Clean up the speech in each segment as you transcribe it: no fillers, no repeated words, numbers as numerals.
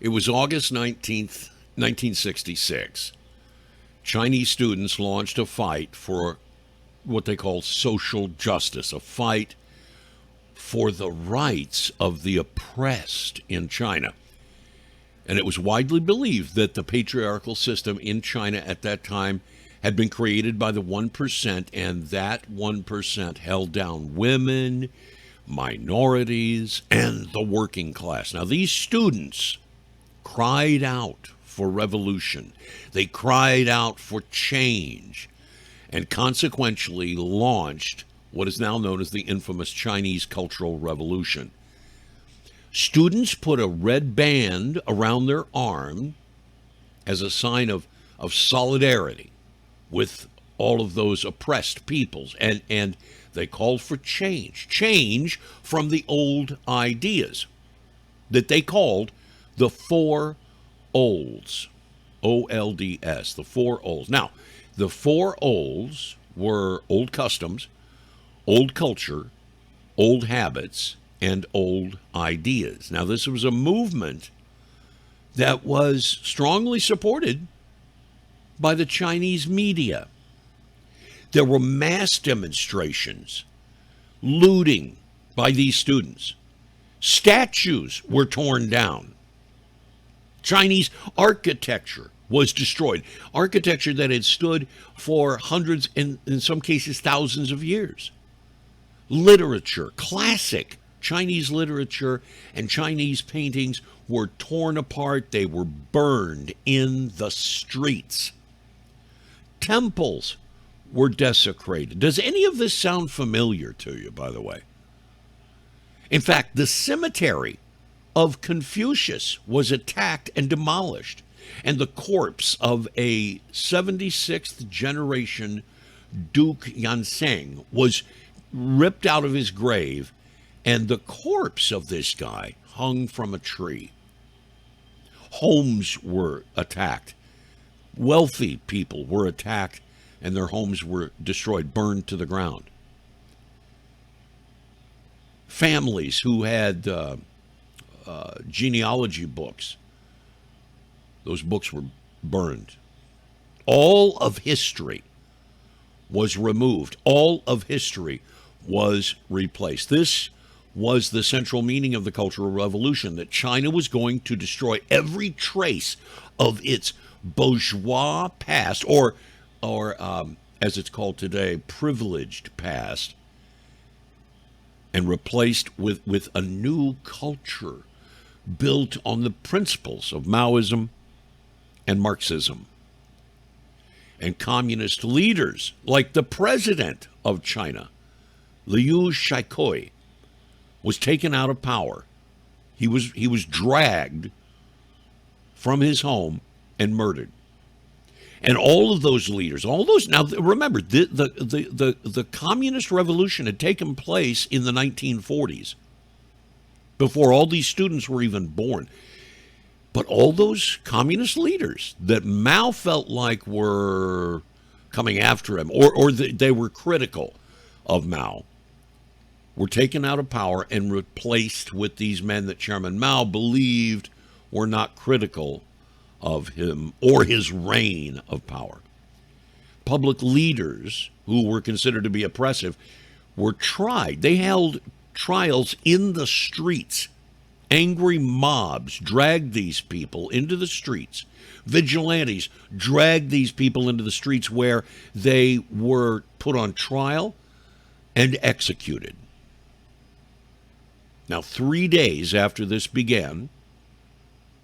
It was August 19th, 1966. Chinese students launched a fight for what they call social justice, a fight for the rights of the oppressed in China. And it was widely believed that the patriarchal system in China at that time had been created by the 1%, and that 1% held down women, minorities, and the working class. Now, these students cried out for revolution. They cried out for change, and consequentially launched what is now known as the infamous Chinese Cultural Revolution. Students put a red band around their arm as a sign of solidarity with all of those oppressed peoples, and they called for change from the old ideas that they called the Four Olds, OLDS, the Four Olds. Now, the Four Olds were old customs, old culture, old habits, and old ideas. Now, this was a movement that was strongly supported by the Chinese media. There were mass demonstrations, looting by these students. Statues were torn down. Chinese architecture was destroyed. Architecture that had stood for hundreds, and in some cases thousands of years. Literature, classic Chinese literature and Chinese paintings were torn apart. They were burned in the streets. Temples were desecrated. Does any of this sound familiar to you, by the way? In fact, the cemetery of Confucius was attacked and demolished, and the corpse of a 76th generation Duke Yanseng was ripped out of his grave, and the corpse of this guy hung from a tree. Homes were attacked. Wealthy people were attacked, and their homes were destroyed, burned to the ground. Families who had genealogy books, those books were burned. All of history was removed. All of history was replaced. This was the central meaning of the Cultural Revolution, that China was going to destroy every trace of its bourgeois past, or as it's called today, privileged past, and replaced with a new culture built on the principles of Maoism and Marxism. And communist leaders, like the president of China, Liu Shikai, was taken out of power. He was dragged from his home and murdered. And all of those leaders, now remember, the communist revolution had taken place in the 1940s, before all these students were even born. But all those communist leaders that Mao felt like were coming after him, or they were critical of Mao, were taken out of power and replaced with these men that Chairman Mao believed were not critical of him or his reign of power. Public leaders who were considered to be oppressive were tried. They held trials in the streets. Angry mobs dragged these people into the streets. Vigilantes dragged these people into the streets, where they were put on trial and executed. Now, 3 days after this began,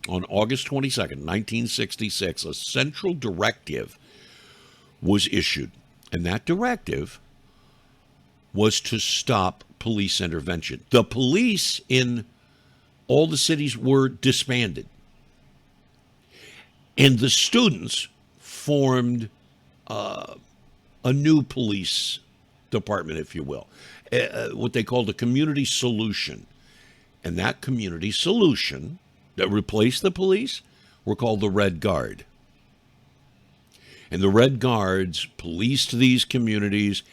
on August 22nd, 1966, a central directive was issued. And that directive was to stop police intervention. The police in all the cities were disbanded. And the students formed a new police department, if you will, what they called a community solution. And that community solution that replaced the police were called the Red Guard. And the Red Guards policed these communities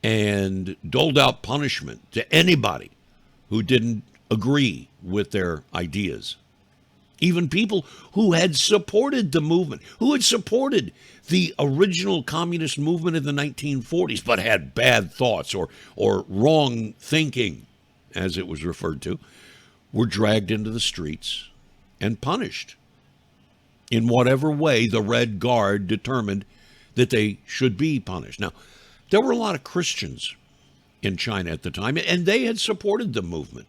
and doled out punishment to anybody who didn't agree with their ideas. Even people who had supported the movement, who had supported the original communist movement in the 1940s, but had bad thoughts or wrong thinking, as it was referred to, were dragged into the streets and punished in whatever way the Red Guard determined that they should be punished. Now, there were a lot of Christians in China at the time, and they had supported the movement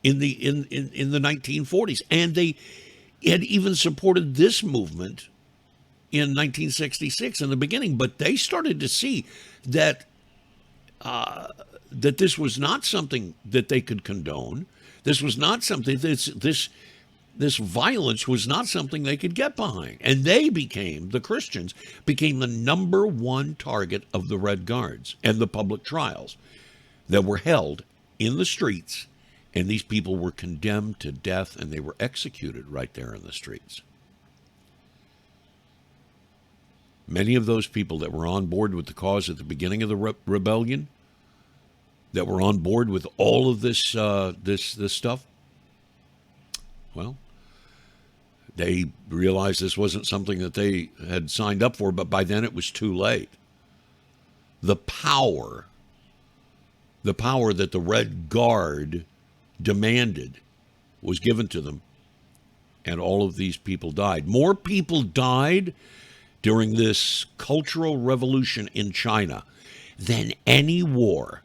in the 1940s, and they had even supported this movement in 1966 in the beginning. But they started to see that that this was not something that they could condone. This was not something this violence was not something they could get behind. And the Christians became the number one target of the Red Guards and the public trials that were held in the streets. And these people were condemned to death, and they were executed right there in the streets. Many of those people that were on board with the cause at the beginning of the rebellion, that were on board with all of this stuff, well, they realized this wasn't something that they had signed up for, but by then it was too late. The power that the Red Guard demanded was given to them, and all of these people died. More people died during this cultural revolution in China than any war,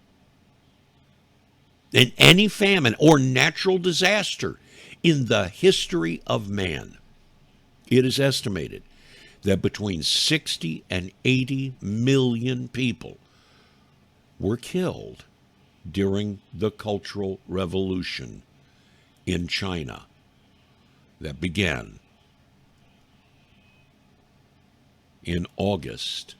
than any famine or natural disaster in the history of man. It is estimated that between 60 and 80 million people were killed during the Cultural Revolution in China that began in August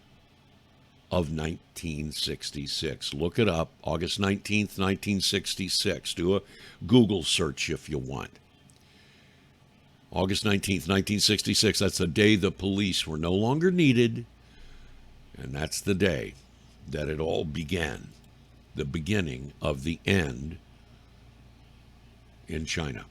of 1966. Look it up, August 19th, 1966. Do a Google search if you want. August 19th, 1966, that's the day the police were no longer needed, and that's the day that it all began. The beginning of the end in China.